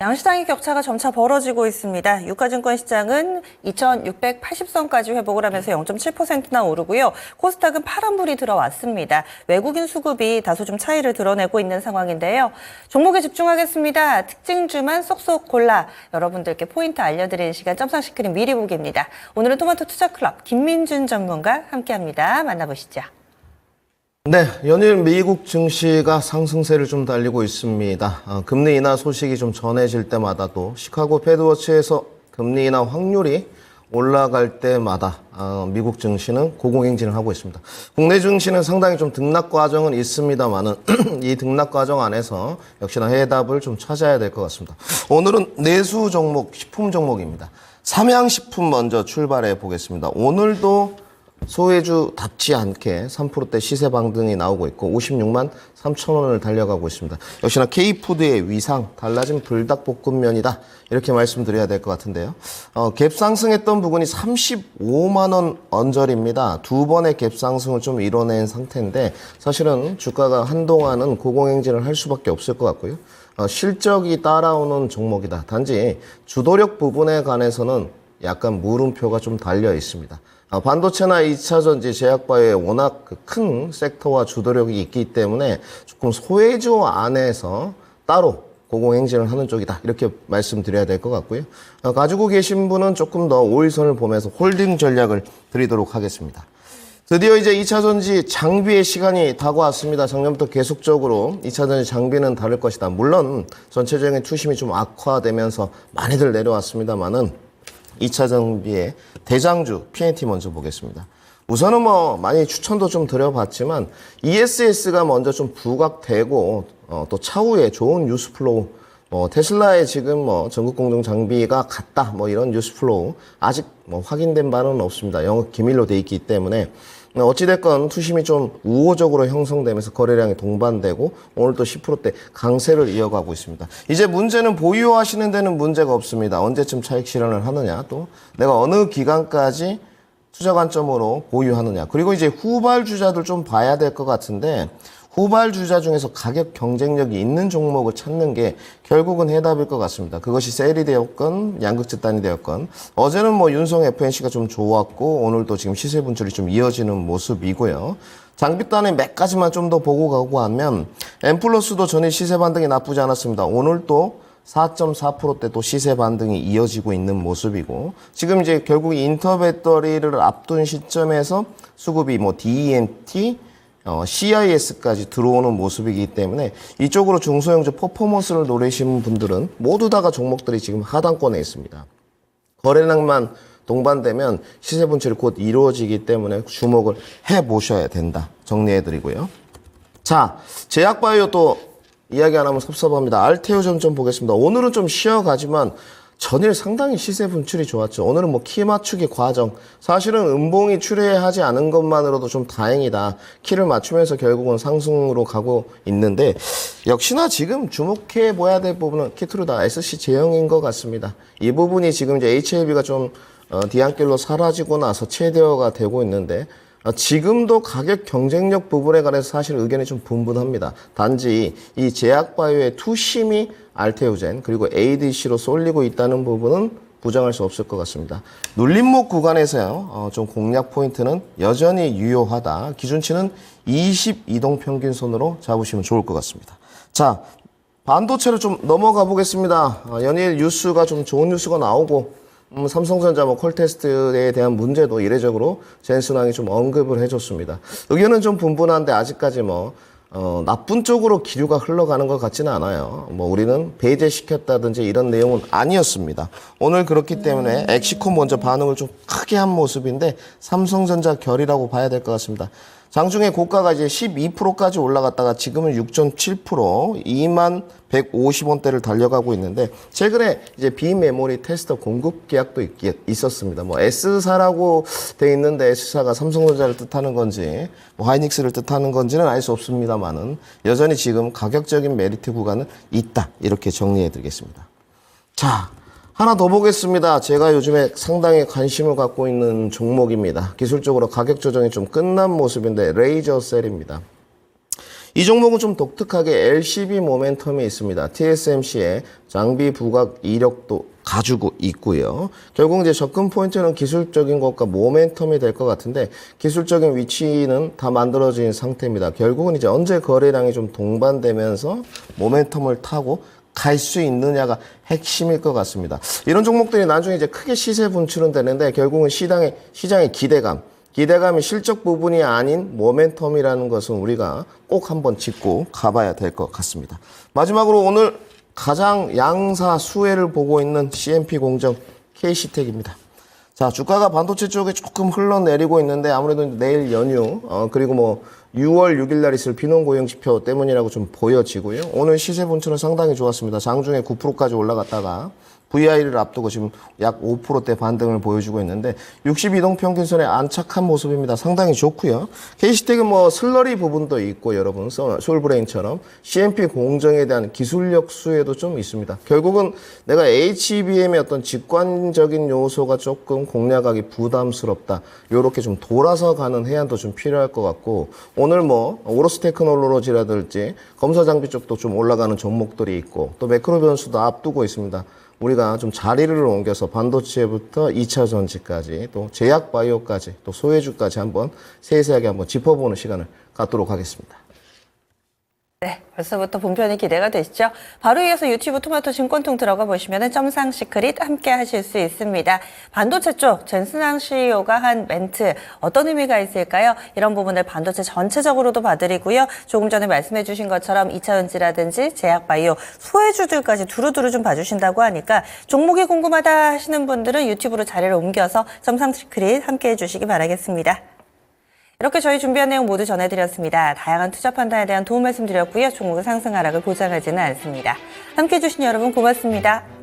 양시장의 격차가 점차 벌어지고 있습니다. 유가증권 시장은 2,680선까지 회복을 하면서 0.7%나 오르고요. 코스닥은 파란불이 들어왔습니다. 외국인 수급이 다소 좀 차이를 드러내고 있는 상황인데요. 종목에 집중하겠습니다. 특징주만 쏙쏙 골라 여러분들께 포인트 알려드리는 시간 점상시크린 미리 보기입니다. 오늘은 토마토 투자클럽 김민준 전문가 함께합니다. 만나보시죠. 네, 연일 미국 증시가 상승세를 좀 달리고 있습니다. 금리 인하 소식이 좀 전해질 때마다 또 시카고 패드워치에서 금리 인하 확률이 올라갈 때마다 미국 증시는 고공행진을 하고 있습니다. 국내 증시는 상당히 좀 등락 과정은 있습니다만은 이 등락 과정 안에서 역시나 해답을 좀 찾아야 될 것 같습니다. 오늘은 내수 종목, 식품 종목입니다. 삼양식품 먼저 출발해 보겠습니다. 오늘도 소외주답지 않게 3%대 시세 반등이 나오고 있고 56만 3천 원을 달려가고 있습니다. 역시나 K푸드의 위상, 달라진 불닭볶음면이다. 이렇게 말씀드려야 될 것 같은데요. 갭 상승했던 부분이 35만 원 언저리입니다. 두 번의 갭 상승을 좀 이뤄낸 상태인데 사실은 주가가 한동안은 고공행진을 할 수밖에 없을 것 같고요. 실적이 따라오는 종목이다. 단지 주도력 부분에 관해서는 약간 물음표가 좀 달려 있습니다. 반도체나 2차전지, 제약바에 워낙 큰 섹터와 주도력이 있기 때문에 조금 소외주 안에서 따로 고공행진을 하는 쪽이다. 이렇게 말씀드려야 될 것 같고요. 가지고 계신 분은 조금 더 5일선을 보면서 홀딩 전략을 드리도록 하겠습니다. 드디어 이제 2차전지 장비의 시간이 다가왔습니다. 작년부터 계속적으로 2차전지 장비는 다를 것이다. 물론 전체적인 투심이 좀 악화되면서 많이들 내려왔습니다만은 2차 장비의 대장주 PNT 먼저 보겠습니다. 우선은 많이 추천도 좀 드려봤지만 ESS가 먼저 좀 부각되고 또 차후에 좋은 뉴스플로우 테슬라의 지금 전국 공정 장비가 같다 이런 뉴스플로우 아직 확인된 바는 없습니다. 영업 기밀로 돼 있기 때문에 어찌됐건 투심이 좀 우호적으로 형성되면서 거래량이 동반되고 오늘 또 10%대 강세를 이어가고 있습니다. 이제 문제는 보유하시는 데는 문제가 없습니다. 언제쯤 차익 실현을 하느냐, 또 내가 어느 기간까지 투자 관점으로 보유하느냐. 그리고 이제 후발주자들 좀 봐야 될 것 같은데 후발주자 중에서 가격 경쟁력이 있는 종목을 찾는 게 결국은 해답일 것 같습니다. 그것이 셀이 되었건 양극재단이 되었건 어제는 윤성 FNC가 좀 좋았고 오늘도 지금 시세 분출이 좀 이어지는 모습이고요. 장비단의 몇 가지만 좀 더 보고 가고 하면 엠플러스도 전일 시세 반등이 나쁘지 않았습니다. 오늘 또 4.4%대 또 시세 반등이 이어지고 있는 모습이고 지금 이제 결국 인터배터리를 앞둔 시점에서 수급이 DEMT CIS까지 들어오는 모습이기 때문에 이쪽으로 중소형주 퍼포먼스를 노리시는 분들은 모두 다가 종목들이 지금 하단권에 있습니다. 거래량만 동반되면 시세 분출이 곧 이루어지기 때문에 주목을 해보셔야 된다. 정리해드리고요. 자, 제약바이오 또 이야기 안 하면 섭섭합니다. 알테오점 좀 보겠습니다. 오늘은 좀 쉬어가지만 전일 상당히 시세 분출이 좋았죠. 오늘은 키 맞추기 과정. 사실은 음봉이 출회하지 않은 것만으로도 좀 다행이다. 키를 맞추면서 결국은 상승으로 가고 있는데 역시나 지금 주목해 봐야 될 부분은 키트루다 SC 제형인 것 같습니다. 이 부분이 지금 이제 HLB가 좀 뒤안길로 사라지고 나서 최대화가 되고 있는데 지금도 가격 경쟁력 부분에 관해서 사실 의견이 좀 분분합니다. 단지 이 제약바이오의 투심이 알테오젠 그리고 ADC로 쏠리고 있다는 부분은 부정할 수 없을 것 같습니다. 눌림목 구간에서요. 좀 공략 포인트는 여전히 유효하다. 기준치는 22동 평균선으로 잡으시면 좋을 것 같습니다. 자, 반도체로 좀 넘어가 보겠습니다. 연일 뉴스가 좀 좋은 뉴스가 나오고 삼성전자 콜테스트에 대한 문제도 이례적으로 젠슨왕이 좀 언급을 해줬습니다. 의견은 좀 분분한데 아직까지 나쁜 쪽으로 기류가 흘러가는 것 같지는 않아요. 우리는 배제시켰다든지 이런 내용은 아니었습니다. 오늘 그렇기 때문에 엑시콘 먼저 반응을 좀 크게 한 모습인데 삼성전자 결이라고 봐야 될 것 같습니다. 장중에 고가가 이제 12%까지 올라갔다가 지금은 6.7%, 2만 150원대를 달려가고 있는데 최근에 이제 비메모리 테스터 공급 계약도 있었습니다. S사라고 돼 있는데 S사가 삼성전자를 뜻하는 건지 하이닉스를 뜻하는 건지는 알 수 없습니다만은 여전히 지금 가격적인 메리트 구간은 있다. 이렇게 정리해 드리겠습니다. 자, 하나 더 보겠습니다. 제가 요즘에 상당히 관심을 갖고 있는 종목입니다. 기술적으로 가격 조정이 좀 끝난 모습인데 레이저셀입니다. 이 종목은 좀 독특하게 LCB 모멘텀이 있습니다. TSMC의 장비 부각 이력도 가지고 있고요. 결국 이제 접근 포인트는 기술적인 것과 모멘텀이 될 것 같은데 기술적인 위치는 다 만들어진 상태입니다. 결국은 이제 언제 거래량이 좀 동반되면서 모멘텀을 타고 갈 수 있느냐가 핵심일 것 같습니다. 이런 종목들이 나중에 이제 크게 시세 분출은 되는데 결국은 시장의 기대감이 실적 부분이 아닌 모멘텀이라는 것은 우리가 꼭 한번 짚고 가봐야 될 것 같습니다. 마지막으로 오늘 가장 양사 수혜를 보고 있는 CMP 공정 KC텍입니다. 자, 주가가 반도체 쪽에 조금 흘러내리고 있는데 아무래도 내일 연휴, 그리고 뭐 6월 6일 날 있을 비농고용지표 때문이라고 좀 보여지고요. 오늘 시세 분출은 상당히 좋았습니다. 장중에 9%까지 올라갔다가 VI를 앞두고 지금 약 5%대 반등을 보여주고 있는데 62동 평균선에 안착한 모습입니다. 상당히 좋고요. KC텍은 뭐 슬러리 부분도 있고 여러분 솔브레인처럼 CMP 공정에 대한 기술력 수혜도 좀 있습니다. 결국은 내가 HBM의 어떤 직관적인 요소가 조금 공략하기 부담스럽다. 요렇게 좀 돌아서 가는 해안도 좀 필요할 것 같고 오늘 뭐 오로스 테크놀로지라든지 검사 장비 쪽도 좀 올라가는 종목들이 있고 또 매크로 변수도 앞두고 있습니다. 우리가 좀 자리를 옮겨서 반도체부터 2차 전지까지 또 제약 바이오까지 또 소외주까지 한번 세세하게 한번 짚어보는 시간을 갖도록 하겠습니다. 네, 벌써부터 본편이 기대가 되시죠? 바로 이어서 유튜브 토마토 증권통 들어가 보시면 점상 시크릿 함께 하실 수 있습니다. 반도체 쪽 전순환 CEO가 한 멘트 어떤 의미가 있을까요? 이런 부분을 반도체 전체적으로도 봐드리고요. 조금 전에 말씀해 주신 것처럼 2차전지라든지 제약바이오, 소외주들까지 두루두루 좀 봐주신다고 하니까 종목이 궁금하다 하시는 분들은 유튜브로 자리를 옮겨서 점상 시크릿 함께 해주시기 바라겠습니다. 이렇게 저희 준비한 내용 모두 전해드렸습니다. 다양한 투자 판단에 대한 도움 말씀드렸고요. 종목의 상승 하락을 보장하지는 않습니다. 함께해 주신 여러분 고맙습니다.